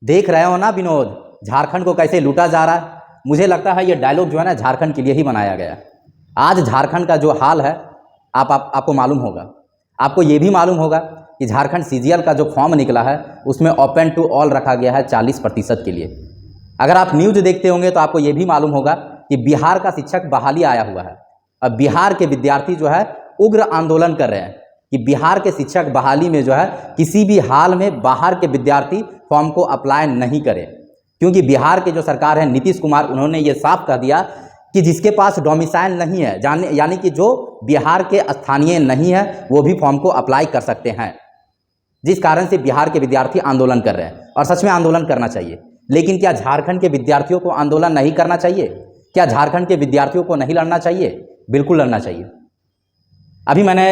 देख रहे हो ना विनोद, झारखंड को कैसे लूटा जा रहा है। मुझे लगता है ये डायलॉग जो है ना झारखंड के लिए ही बनाया गया है। आज झारखंड का जो हाल है आपको मालूम होगा। आपको ये भी मालूम होगा कि झारखंड सीजीएल का जो फॉर्म निकला है उसमें ओपन टू ऑल रखा गया है 40% के लिए। अगर आप न्यूज़ देखते होंगे तो आपको ये भी मालूम होगा कि बिहार का शिक्षक बहाली आया हुआ है। अब बिहार के विद्यार्थी जो है उग्र आंदोलन कर रहे हैं कि बिहार के शिक्षक बहाली में जो है किसी भी हाल में बाहर के विद्यार्थी फॉर्म को अप्लाई नहीं करें, क्योंकि बिहार के जो सरकार है नीतीश कुमार, उन्होंने ये साफ कह दिया कि जिसके पास डोमिसाइल नहीं है, यानी कि जो बिहार के स्थानीय नहीं है, वो भी फॉर्म को अप्लाई कर सकते हैं। जिस कारण से बिहार के विद्यार्थी आंदोलन कर रहे हैं और सच में आंदोलन करना चाहिए। लेकिन क्या झारखंड के विद्यार्थियों को आंदोलन नहीं करना चाहिए? क्या झारखंड के विद्यार्थियों को नहीं लड़ना चाहिए? बिल्कुल लड़ना चाहिए। अभी मैंने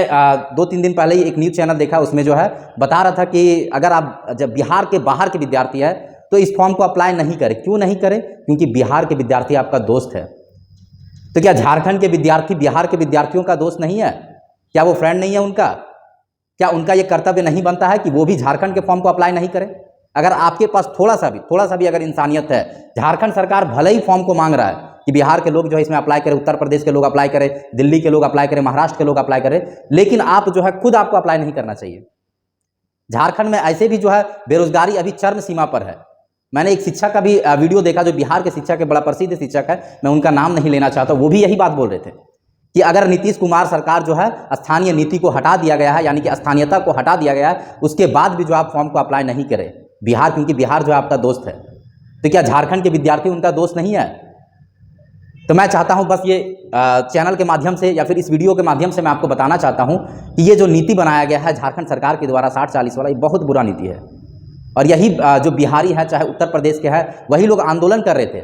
2-3 दिन पहले ही एक न्यूज़ चैनल देखा, उसमें जो है बता रहा था कि अगर आप जब बिहार के बाहर के विद्यार्थी है तो इस फॉर्म को अप्लाई नहीं करें। क्यों नहीं करें? क्योंकि बिहार के विद्यार्थी आपका दोस्त है। तो क्या झारखंड के विद्यार्थी बिहार के विद्यार्थियों का दोस्त नहीं है? क्या वो फ्रेंड नहीं है उनका? क्या उनका ये कर्तव्य नहीं बनता है कि वो भी झारखंड के फॉर्म को अप्लाई नहीं करें? अगर आपके पास थोड़ा सा भी अगर इंसानियत है, झारखंड सरकार भले ही फॉर्म को मांग रहा है कि बिहार के लोग जो है इसमें अप्लाई करें, उत्तर प्रदेश के लोग अप्लाई करें, दिल्ली के लोग अप्लाई करें, महाराष्ट्र के लोग अप्लाई करें, लेकिन आप जो है खुद आपको अप्लाई नहीं करना चाहिए। झारखंड में ऐसे भी जो है बेरोजगारी अभी चरम सीमा पर है। मैंने एक शिक्षक का भी वीडियो देखा जो बिहार के शिक्षक है, बड़ा प्रसिद्ध शिक्षक है, मैं उनका नाम नहीं लेना चाहता, वो भी यही बात बोल रहे थे कि अगर नीतीश कुमार सरकार जो है स्थानीय नीति को हटा दिया गया है, यानी कि स्थानीयता को हटा दिया गया है, उसके बाद भी जो आप फॉर्म को अप्लाई नहीं करें बिहार, क्योंकि बिहार जो है आपका दोस्त है, तो क्या झारखंड के विद्यार्थी उनका दोस्त नहीं है? तो मैं चाहता हूं बस ये चैनल के माध्यम से या फिर इस वीडियो के माध्यम से मैं आपको बताना चाहता हूं कि ये जो नीति बनाया गया है झारखंड सरकार के द्वारा 60-40 वाला, ये बहुत बुरा नीति है। और यही जो बिहारी है, चाहे उत्तर प्रदेश के है, वही लोग आंदोलन कर रहे थे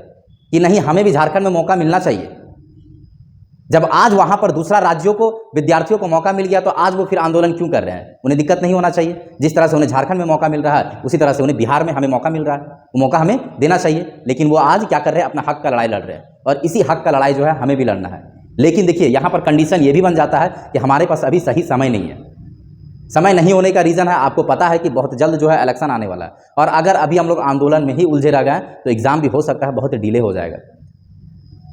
कि नहीं, हमें भी झारखंड में मौका मिलना चाहिए। जब आज वहां पर दूसरा राज्यों को विद्यार्थियों को मौका मिल गया तो आज वो फिर आंदोलन क्यों कर रहे हैं? उन्हें दिक्कत नहीं होना चाहिए। जिस तरह से उन्हें झारखंड में मौका मिल रहा है उसी तरह से उन्हें बिहार में हमें मौका मिल रहा है, वो मौका हमें देना चाहिए। लेकिन वो आज क्या कर रहे हैं? अपना हक का लड़ाई लड़ रहे हैं, और इसी हक का लड़ाई जो है हमें भी लड़ना है। लेकिन देखिए यहाँ पर कंडीशन ये भी बन जाता है कि हमारे पास अभी सही समय नहीं है। समय नहीं होने का रीज़न है, आपको पता है कि बहुत जल्द जो है इलेक्शन आने वाला है, और अगर अभी हम लोग आंदोलन में ही उलझे रह गए तो एग्ज़ाम भी हो सकता है बहुत डिले हो जाएगा।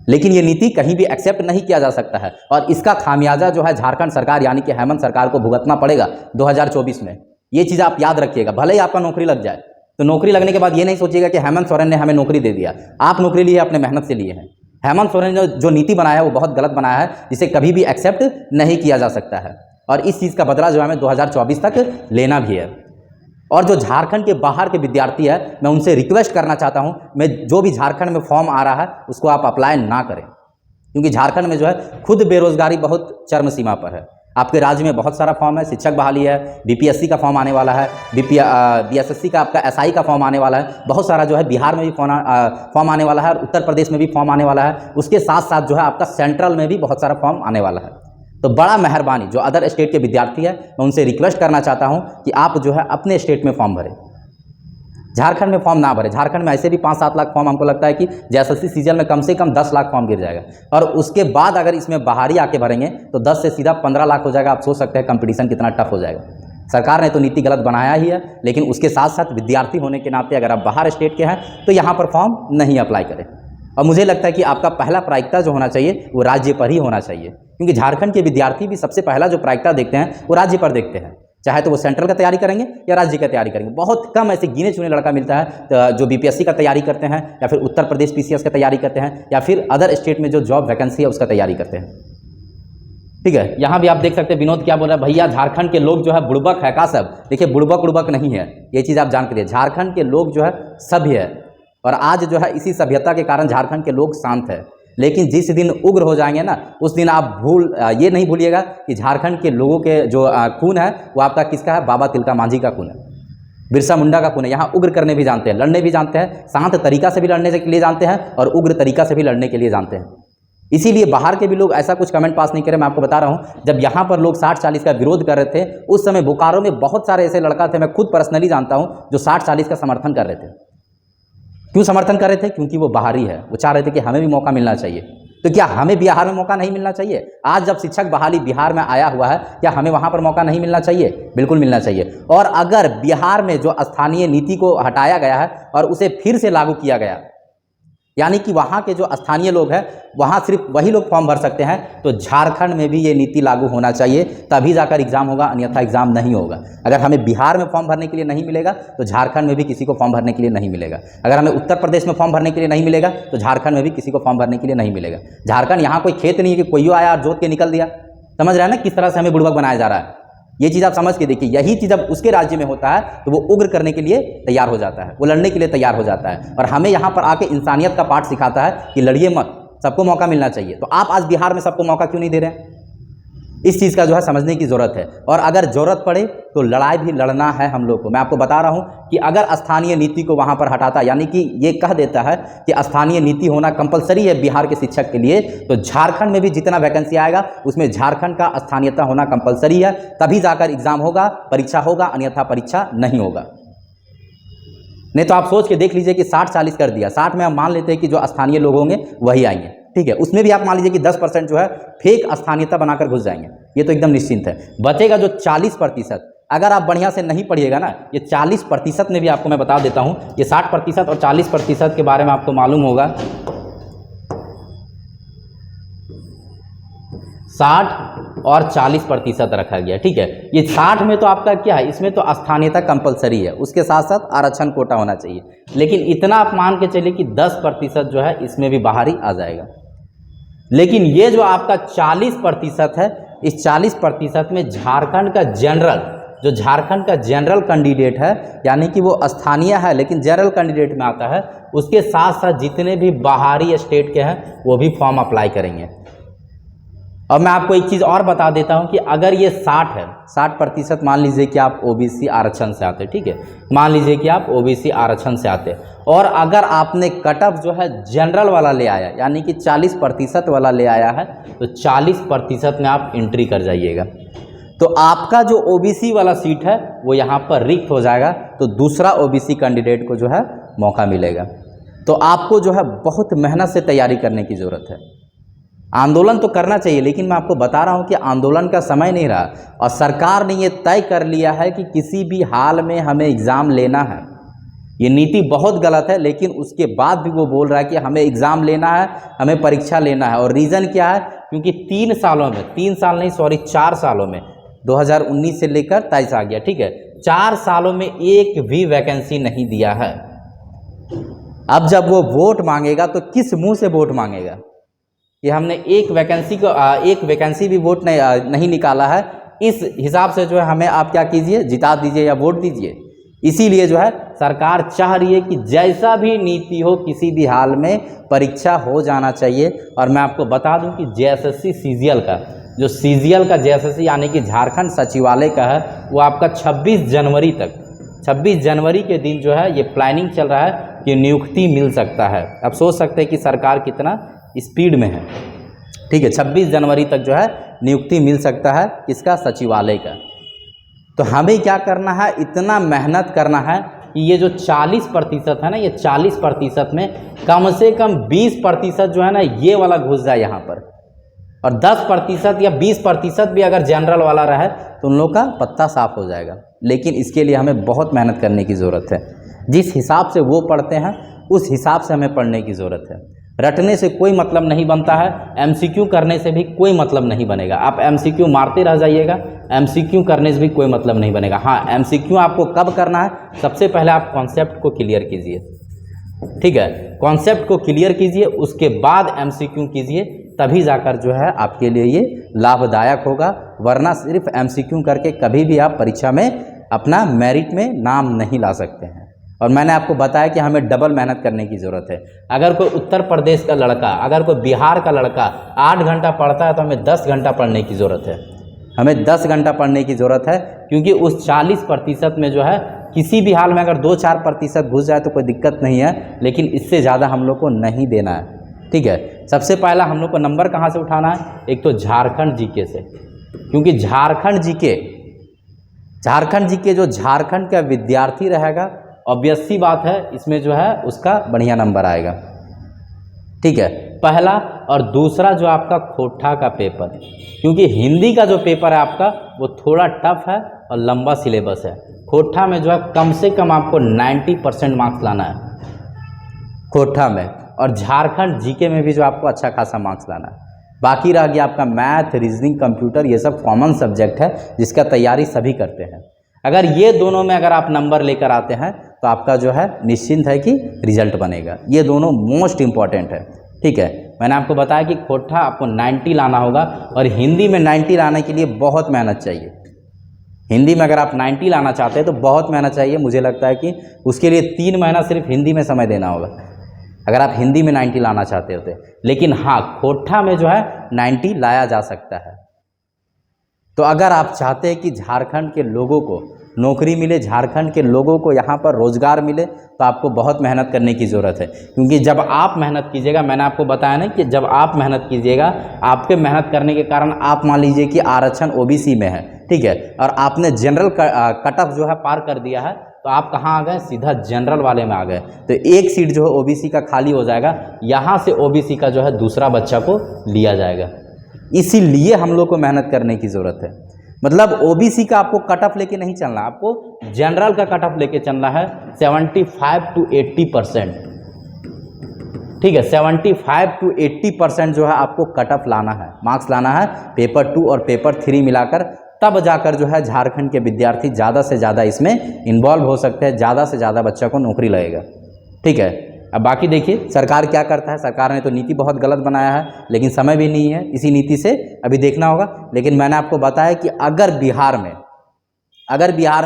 लेकिन ये नीति कहीं भी एक्सेप्ट नहीं किया जा सकता है, और इसका खामियाजा जो है झारखंड सरकार यानी कि हेमंत सरकार को भुगतना पड़ेगा 2024 में। ये चीज़ आप याद रखिएगा। भले ही आपका नौकरी लग जाए तो नौकरी लगने के बाद ये नहीं सोचिएगा कि हेमंत सोरेन ने हमें नौकरी दे दिया। आप नौकरी लिए अपने मेहनत से लिए हैं। हेमंत सोरेन ने जो नीति बनाया है वो बहुत गलत बनाया है, जिसे कभी भी एक्सेप्ट नहीं किया जा सकता है, और इस चीज़ का बदला जो है हमें 2024 तक लेना भी है। और जो झारखंड के बाहर के विद्यार्थी है, मैं उनसे रिक्वेस्ट करना चाहता हूं, मैं जो भी झारखंड में फॉर्म आ रहा है उसको आप अप्लाई ना करें, क्योंकि झारखंड में जो है खुद बेरोजगारी बहुत चरम सीमा पर है। आपके राज्य में बहुत सारा फॉर्म है, शिक्षक बहाली है, बीपीएससी का फॉर्म आने वाला है, बीएसएससी का आपका एसआई का फॉर्म आने वाला है, बहुत सारा जो है बिहार में भी फॉर्म आने वाला है, और उत्तर प्रदेश में भी फॉर्म आने वाला है। उसके साथ साथ जो है आपका सेंट्रल में भी बहुत सारा फॉर्म आने वाला है। तो बड़ा मेहरबानी जो अदर स्टेट के विद्यार्थी है, मैं उनसे रिक्वेस्ट करना चाहता हूं कि आप जो है अपने स्टेट में फॉर्म भरें, झारखंड में फॉर्म ना भरें। झारखंड में ऐसे भी 5-7 लाख फॉर्म, हमको लगता है कि जैसे सीजीएल में कम से कम 10 लाख फॉर्म गिर जाएगा, और उसके बाद अगर इसमें बाहरी आके भरेंगे तो 10 से सीधा 15 लाख हो जाएगा। आप सोच सकते हैं कंपटीशन कितना टफ हो जाएगा। सरकार ने तो नीति गलत बनाया ही है, लेकिन उसके साथ साथ विद्यार्थी होने के नाते अगर आप बाहर स्टेट के हैं तो यहाँ पर फॉर्म नहीं अप्लाई करें। और मुझे लगता है कि आपका पहला प्राथमिकता जो होना चाहिए वो राज्य पर ही होना चाहिए, क्योंकि झारखंड के विद्यार्थी भी सबसे पहला जो प्राथमिकता देखते हैं वो राज्य पर देखते हैं, चाहे तो वो सेंट्रल का तैयारी करेंगे या राज्य का तैयारी करेंगे। बहुत कम ऐसे गिने चुने लड़का मिलता है जो बीपीएससी का तैयारी करते हैं, या फिर उत्तर प्रदेश पीसीएस का तैयारी करते हैं, या फिर अदर स्टेट में जो जॉब वैकेंसी है उसका तैयारी करते हैं। ठीक है, यहाँ भी आप देख सकते हैं विनोद क्या बोल रहा है, भैया झारखंड के लोग जो है बुड़बक है का? सब देखिए, बुड़बक उड़बक नहीं है, ये चीज़ आप जान के, झारखंड के लोग जो है सभ्य है, और आज जो है इसी सभ्यता के कारण झारखंड के लोग शांत है। लेकिन जिस दिन उग्र हो जाएंगे ना, उस दिन आप ये नहीं भूलिएगा कि झारखंड के लोगों के जो खून है वो आपका किसका है? बाबा तिलका मांझी का खून है, बिरसा मुंडा का खून है। यहाँ उग्र करने भी जानते हैं, लड़ने भी जानते हैं, शांत तरीका से भी लड़ने के लिए जानते हैं, और उग्र तरीका से भी लड़ने के लिए जानते हैं। इसीलिए बाहर के भी लोग ऐसा कुछ कमेंट पास नहीं करें। मैं आपको बता रहा हूँ, जब यहाँ पर लोग 60-40 का विरोध कर रहे थे, उस समय बोकारो में बहुत सारे ऐसे लड़का थे, मैं खुद पर्सनली जानता हूँ, जो 60-40 का समर्थन कर रहे थे। क्यों समर्थन कर रहे थे? क्योंकि वो बाहरी है, वो चाह रहे थे कि हमें भी मौका मिलना चाहिए। तो तो क्या हमें बिहार में मौका नहीं मिलना चाहिए? आज जब शिक्षक बहाली बिहार में आया हुआ है, क्या हमें वहाँ पर मौका नहीं मिलना चाहिए? बिल्कुल मिलना चाहिए। और अगर बिहार में जो स्थानीय नीति को हटाया गया है और उसे फिर से लागू किया गया, यानी कि वहाँ के जो स्थानीय लोग हैं वहाँ सिर्फ वही लोग फॉर्म भर सकते हैं, तो झारखंड में भी ये नीति लागू होना चाहिए, तभी जाकर एग्ज़ाम होगा, अन्यथा एग्ज़ाम नहीं होगा। अगर हमें बिहार में फॉर्म भरने के लिए नहीं मिलेगा तो झारखंड में भी किसी को फॉर्म भरने के लिए नहीं मिलेगा। अगर हमें उत्तर प्रदेश में फॉर्म भरने के लिए नहीं मिलेगा तो झारखंड में भी किसी को फॉर्म भरने के लिए नहीं मिलेगा। झारखंड यहाँ कोई खेत नहीं है कि कोई आया और जोत के निकल दिया। समझ रहे हैं ना किस तरह से हमें बुड़बक बनाया जा रहा है? ये चीज़ आप समझ के देखिए। यही चीज़ जब उसके राज्य में होता है तो वो उग्र करने के लिए तैयार हो जाता है, वो लड़ने के लिए तैयार हो जाता है, और हमें यहाँ पर आके इंसानियत का पाठ सिखाता है कि लड़िए मत, सबको मौका मिलना चाहिए। तो आप आज बिहार में सबको मौका क्यों नहीं दे रहे हैं? इस चीज़ का जो है समझने की ज़रूरत है। और अगर ज़रूरत पड़े तो लड़ाई भी लड़ना है हम लोग को। मैं आपको बता रहा हूँ कि अगर स्थानीय नीति को वहाँ पर हटाता, यानी कि ये कह देता है कि स्थानीय नीति होना कंपलसरी है बिहार के शिक्षक के लिए, तो झारखंड में भी जितना वैकेंसी आएगा उसमें झारखंड का स्थानीयता होना कंपलसरी है, तभी जाकर एग्ज़ाम होगा, परीक्षा होगा, अन्यथा परीक्षा नहीं होगा। नहीं तो आप सोच के देख लीजिए कि 60-40 कर दिया, 60 में हम मान लेते हैं कि जो स्थानीय लोग होंगे वही आएंगे, ठीक है। उसमें भी आप मान लीजिए कि 10% जो है फेक स्थानीयता बनाकर घुस जाएंगे, ये तो एकदम निश्चिंत है। बचेगा जो 40%, अगर आप बढ़िया से नहीं पढ़िएगा ना, ये 40% में भी आपको मैं बता देता हूँ, ये 60% और 40% के बारे में आपको मालूम होगा। 60 और 40% रखा गया, ठीक है। ये 60 में तो आपका क्या है, इसमें तो स्थानीयता कंपलसरी है, उसके साथ साथ आरक्षण कोटा होना चाहिए। लेकिन इतना आप मान के चलिए कि 10% जो है इसमें भी बाहर ही आ जाएगा। लेकिन ये जो आपका 40% है, इस 40% में झारखंड का जनरल, जो झारखंड का जनरल कैंडिडेट है, यानी कि वो स्थानीय है लेकिन जनरल कैंडिडेट में आता है, उसके साथ साथ जितने भी बाहरी स्टेट के हैं वो भी फॉर्म अप्लाई करेंगे। और मैं आपको एक चीज़ और बता देता हूं कि अगर ये 60 है, 60% मान लीजिए कि आप ओबीसी आरक्षण से आते, ठीक है, मान लीजिए कि आप ओबीसी आरक्षण से आते, और अगर आपने कट ऑफ जो है जनरल वाला ले आया, यानी कि 40% वाला ले आया है, तो 40% में आप एंट्री कर जाइएगा, तो आपका जो ओबीसी वाला सीट है वो यहाँ पर रिक्त हो जाएगा, तो दूसरा ओबीसी कैंडिडेट को जो है मौका मिलेगा। तो आपको जो है बहुत मेहनत से तैयारी करने की ज़रूरत है। आंदोलन तो करना चाहिए, लेकिन मैं आपको बता रहा हूं कि आंदोलन का समय नहीं रहा, और सरकार ने ये तय कर लिया है कि किसी भी हाल में हमें एग्ज़ाम लेना है। ये नीति बहुत गलत है, लेकिन उसके बाद भी वो बोल रहा है कि हमें एग्ज़ाम लेना है, हमें परीक्षा लेना है। और रीज़न क्या है? क्योंकि 3 सालों में, 3 साल नहीं सॉरी 4 सालों में, 2019 से लेकर 23 आ गया, ठीक है, 4 सालों में एक भी वैकेंसी नहीं दिया है। अब जब वो वोट मांगेगा तो किस मुँह से वोट मांगेगा कि हमने एक वैकेंसी भी वोट नहीं निकाला है, इस हिसाब से जो है हमें आप क्या कीजिए, जिता दीजिए या वोट दीजिए। इसीलिए जो है सरकार चाह रही है कि जैसा भी नीति हो किसी भी हाल में परीक्षा हो जाना चाहिए। और मैं आपको बता दूं कि जेएसएससी सीजीएल का, जो सीजीएल का जेएसएससी यानी कि झारखंड सचिवालय का है, वो आपका 26 जनवरी तक, 26 जनवरी के दिन जो है ये प्लानिंग चल रहा है कि नियुक्ति मिल सकता है। अब सोच सकते हैं कि सरकार कितना स्पीड में है, ठीक है। 26 जनवरी तक जो है नियुक्ति मिल सकता है, इसका सचिवालय का। तो हमें क्या करना है, इतना मेहनत करना है कि ये जो 40% है ना, ये 40% में कम से कम 20% जो है ना ये वाला घुस जाए यहाँ पर, और 10% या 20% भी अगर जनरल वाला रहे तो उन लोग का पत्ता साफ हो जाएगा। लेकिन इसके लिए हमें बहुत मेहनत करने की ज़रूरत है। जिस हिसाब से वो पढ़ते हैं उस हिसाब से हमें पढ़ने की ज़रूरत है। रटने से कोई मतलब नहीं बनता है, एमसीक्यू करने से भी कोई मतलब नहीं बनेगा। आप एमसीक्यू मारते रह जाइएगा, एमसीक्यू करने से भी कोई मतलब नहीं बनेगा। हाँ, एमसीक्यू आपको कब करना है, सबसे पहले आप कॉन्सेप्ट को क्लियर कीजिए, ठीक है, कॉन्सेप्ट को क्लियर कीजिए, उसके बाद एमसीक्यू कीजिए, तभी जाकर जो है आपके लिए ये लाभदायक होगा। वरना सिर्फ एमसीक्यू करके कभी भी आप परीक्षा में अपना मेरिट में नाम नहीं ला सकते हैं। और मैंने आपको बताया कि हमें डबल मेहनत करने की ज़रूरत है। अगर कोई उत्तर प्रदेश का लड़का, अगर कोई बिहार का लड़का 8 घंटा पढ़ता है तो हमें 10 घंटा पढ़ने की ज़रूरत है, हमें 10 घंटा पढ़ने की ज़रूरत है। क्योंकि उस 40% में जो है किसी भी हाल में अगर 2-4% घुस जाए तो कोई दिक्कत नहीं है, लेकिन इससे ज़्यादा हम लोग को नहीं देना है, ठीक है। सबसे पहला हम लोग को नंबर कहाँ से उठाना है, एक तो झारखंड जीके से, क्योंकि झारखंड जीके जो झारखंड का विद्यार्थी रहेगा, ऑब्वियस सी बात है इसमें जो है उसका बढ़िया नंबर आएगा, ठीक है। पहला, और दूसरा जो आपका खोटा का पेपर, क्योंकि हिंदी का जो पेपर है आपका वो थोड़ा टफ है और लंबा सिलेबस है। खोटा में जो है कम से कम आपको 90% मार्क्स लाना है खोटा में, और झारखंड जीके में भी जो आपको अच्छा खासा मार्क्स लाना है। बाकी रह गया आपका मैथ, रीजनिंग, कंप्यूटर, ये सब कॉमन सब्जेक्ट है जिसका तैयारी सभी करते हैं। अगर ये दोनों में अगर आप नंबर लेकर आते हैं तो आपका जो है निश्चिंत है कि रिजल्ट बनेगा। ये दोनों मोस्ट इम्पॉर्टेंट है, ठीक है। मैंने आपको बताया कि खोटा आपको 90 लाना होगा, और हिंदी में 90 लाने के लिए बहुत मेहनत चाहिए। हिंदी में अगर आप 90 लाना चाहते हैं तो बहुत मेहनत चाहिए। मुझे लगता है कि उसके लिए 3 महीना सिर्फ हिंदी में समय देना होगा, अगर आप हिंदी में 90 लाना चाहते होते। लेकिन हाँ, खोटा में जो है 90 लाया जा सकता है। तो अगर आप चाहते हैं कि झारखंड के लोगों को नौकरी मिले, झारखंड के लोगों को यहाँ पर रोज़गार मिले, तो आपको बहुत मेहनत करने की ज़रूरत है। क्योंकि जब आप मेहनत कीजिएगा, मैंने आपको बताया ना कि जब आप मेहनत कीजिएगा, आपके मेहनत करने के कारण आप मान लीजिए कि आरक्षण ओबीसी में है, ठीक है, और आपने जनरल कट ऑफ जो है पार कर दिया है, तो आप कहाँ आ गए? सीधा जनरल वाले में आ गए। तो एक सीट जो है ओबीसी का खाली हो जाएगा, यहाँ से ओबीसी का जो है दूसरा बच्चा को लिया जाएगा। इसीलिए हम लोग को मेहनत करने की ज़रूरत है। मतलब ओबीसी का आपको कट ऑफ लेके नहीं चलना, आपको जनरल का कट ऑफ लेके चलना है 75 to 80%, ठीक है। 75 to 80% जो है आपको कट ऑफ लाना है, मार्क्स लाना है पेपर 2 और पेपर 3 मिलाकर। तब जाकर जो है झारखंड के विद्यार्थी ज़्यादा से ज़्यादा इसमें इन्वॉल्व हो सकते हैं, ज़्यादा से ज़्यादा बच्चा को नौकरी लगेगा, ठीक है। अब बाकी देखिए सरकार क्या करता है। सरकार ने तो नीति बहुत गलत बनाया है, लेकिन समय भी नहीं है इसी नीति से अभी देखना होगा। लेकिन मैंने आपको बताया कि अगर बिहार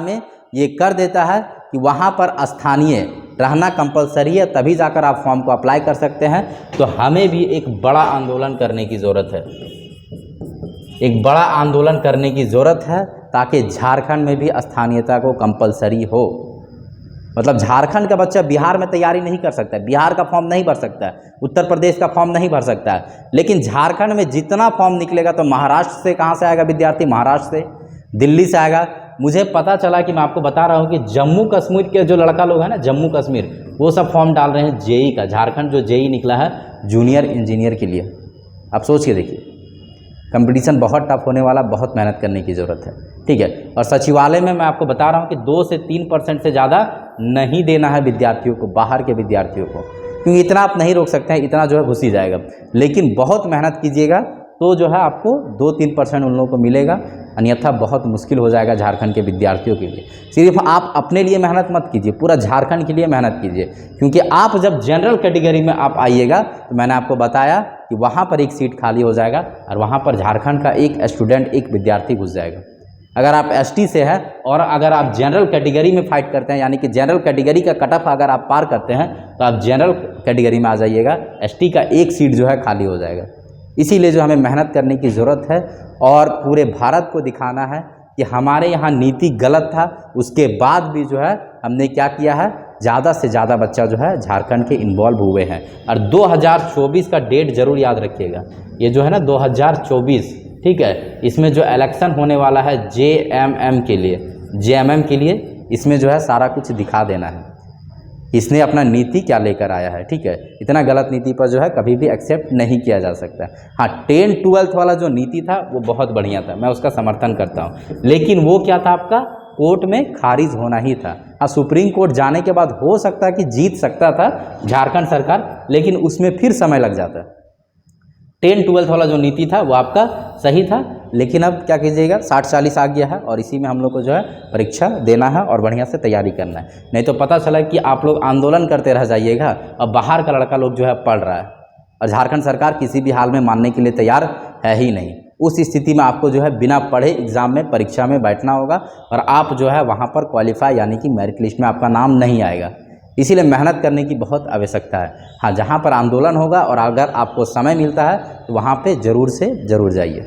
में ये कर देता है कि वहाँ पर स्थानीय रहना कंपलसरी है, तभी जाकर आप फॉर्म को अप्लाई कर सकते हैं, तो हमें भी एक बड़ा आंदोलन करने की ज़रूरत है, एक बड़ा आंदोलन करने की ज़रूरत है, ताकि झारखंड में भी स्थानीयता को कंपलसरी हो। मतलब झारखंड का बच्चा बिहार में तैयारी नहीं कर सकता है, बिहार का फॉर्म नहीं भर सकता है, उत्तर प्रदेश का फॉर्म नहीं भर सकता है, लेकिन झारखंड में जितना फॉर्म निकलेगा, तो महाराष्ट्र से कहाँ से आएगा विद्यार्थी? महाराष्ट्र से, दिल्ली से आएगा। मुझे पता चला कि मैं आपको बता रहा हूँ कि जम्मू कश्मीर के जो लड़का लोग हैं ना, जम्मू कश्मीर, वो सब फॉर्म डाल रहे हैं जेई का। झारखंड जो जेई निकला है जूनियर इंजीनियर के लिए, आप सोच के देखिए, कंपटीशन बहुत टफ होने वाला, बहुत मेहनत करने की ज़रूरत है, ठीक है। और सचिवालय में मैं आपको बता रहा हूँ कि 2 से 3% से ज़्यादा नहीं देना है विद्यार्थियों को, बाहर के विद्यार्थियों को, क्योंकि इतना आप नहीं रोक सकते हैं, इतना जो है घुस ही जाएगा। लेकिन बहुत मेहनत कीजिएगा तो जो है आपको 2-3% उन लोगों को मिलेगा, अन्यथा बहुत मुश्किल हो जाएगा झारखंड के विद्यार्थियों के लिए। सिर्फ आप अपने लिए मेहनत मत कीजिए, पूरा झारखंड के लिए मेहनत कीजिए। क्योंकि आप जब जनरल कैटेगरी में आप आइएगा, तो मैंने आपको बताया कि वहाँ पर एक सीट खाली हो जाएगा, और वहाँ पर झारखंड का एक स्टूडेंट, एक विद्यार्थी घुस जाएगा। अगर आप एसटी से हैं और अगर आप जनरल कैटेगरी में फाइट करते हैं, यानी कि जनरल कैटेगरी का कट ऑफ अगर आप पार करते हैं, तो आप जनरल कैटेगरी में आ जाइएगा, एसटी का एक सीट जो है खाली हो जाएगा। इसीलिए जो हमें मेहनत करने की ज़रूरत है, और पूरे भारत को दिखाना है कि हमारे यहाँ नीति गलत था, उसके बाद भी जो है हमने क्या किया है, ज़्यादा से ज़्यादा बच्चा जो है झारखंड के इन्वॉल्व हुए हैं। और 2024 का डेट ज़रूर याद रखिएगा, ये जो है ना 2024, ठीक है, इसमें जो इलेक्शन होने वाला है जेएमएम के लिए, इसमें जो है सारा कुछ दिखा देना है, इसने अपना नीति क्या लेकर आया है, ठीक है। इतना गलत नीति पर जो है कभी भी एक्सेप्ट नहीं किया जा सकता। हाँ, 10-12 वाला जो नीति था वो बहुत बढ़िया था, मैं उसका समर्थन करता हूँ, लेकिन वो क्या था, आपका कोर्ट में खारिज होना ही था। हाँ, सुप्रीम कोर्ट जाने के बाद हो सकता है कि जीत सकता था झारखंड सरकार, लेकिन उसमें फिर समय लग जाता। 10-12 वाला जो नीति था वो आपका सही था, लेकिन अब क्या कीजिएगा, 60-40 आ गया है, और इसी में हम लोग को जो है परीक्षा देना है और बढ़िया से तैयारी करना है। नहीं तो पता चला कि आप लोग आंदोलन करते रह जाइएगा, और बाहर का लड़का लोग जो है पढ़ रहा है, और झारखंड सरकार किसी भी हाल में मानने के लिए तैयार है ही नहीं। उस स्थिति में आपको जो है बिना पढ़े एग्ज़ाम में, परीक्षा में बैठना होगा, और आप जो है वहाँ पर क्वालिफाई यानी कि मेरिट लिस्ट में आपका नाम नहीं आएगा। इसीलिए मेहनत करने की बहुत आवश्यकता है। हाँ, जहाँ पर आंदोलन होगा और अगर आपको समय मिलता है तो वहाँ पे ज़रूर से ज़रूर जाइए।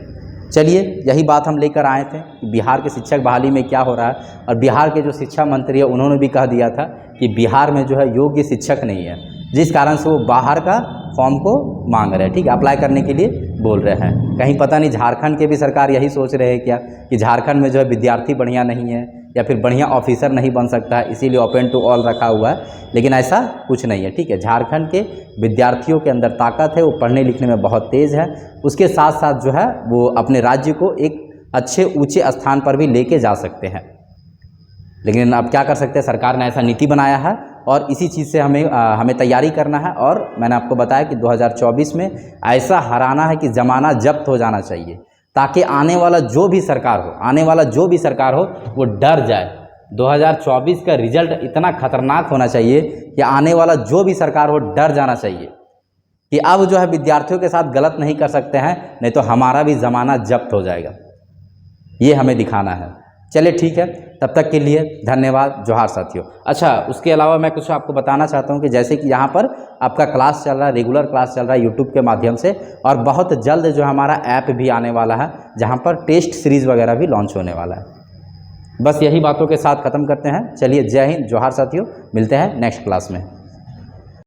चलिए, यही बात हम लेकर आए थे कि बिहार के शिक्षक बहाली में क्या हो रहा है, और बिहार के जो शिक्षा मंत्री है उन्होंने भी कह दिया था कि बिहार में जो है योग्य शिक्षक नहीं है, जिस कारण से वो बाहर का फॉर्म को मांग रहे हैं, ठीक है, अप्लाई करने के लिए बोल रहे हैं। कहीं पता नहीं झारखंड के भी सरकार यही सोच रहे हैं क्या कि झारखंड में जो है विद्यार्थी बढ़िया नहीं है, या फिर बढ़िया ऑफिसर नहीं बन सकता है, इसीलिए ओपन टू ऑल रखा हुआ है, लेकिन ऐसा कुछ नहीं है। ठीक है, झारखंड के विद्यार्थियों के अंदर ताकत है, वो पढ़ने लिखने में बहुत तेज़ है, उसके साथ साथ जो है वो अपने राज्य को एक अच्छे ऊंचे स्थान पर भी लेके जा सकते हैं। लेकिन अब क्या कर सकते हैं, सरकार ने ऐसा नीति बनाया है और इसी चीज़ से हमें तैयारी करना है। और मैंने आपको बताया कि 2024 में ऐसा हराना है कि ज़माना जब्त हो जाना चाहिए, ताकि आने वाला जो भी सरकार हो वो डर जाए। 2024 का रिजल्ट इतना खतरनाक होना चाहिए कि आने वाला जो भी सरकार हो डर जाना चाहिए कि अब जो है विद्यार्थियों के साथ गलत नहीं कर सकते हैं, नहीं तो हमारा भी ज़माना जब्त हो जाएगा। ये हमें दिखाना है। चलिए ठीक है, तब तक के लिए धन्यवाद। जोहार साथियों। अच्छा, उसके अलावा मैं कुछ आपको बताना चाहता हूँ कि जैसे कि यहाँ पर आपका क्लास चल रहा है, रेगुलर क्लास चल रहा है यूट्यूब के माध्यम से, और बहुत जल्द जो हमारा ऐप भी आने वाला है जहाँ पर टेस्ट सीरीज़ वगैरह भी लॉन्च होने वाला है। बस यही बातों के साथ ख़त्म करते हैं। चलिए, जय हिंद, जोहार साथियों, मिलते हैं नेक्स्ट क्लास में।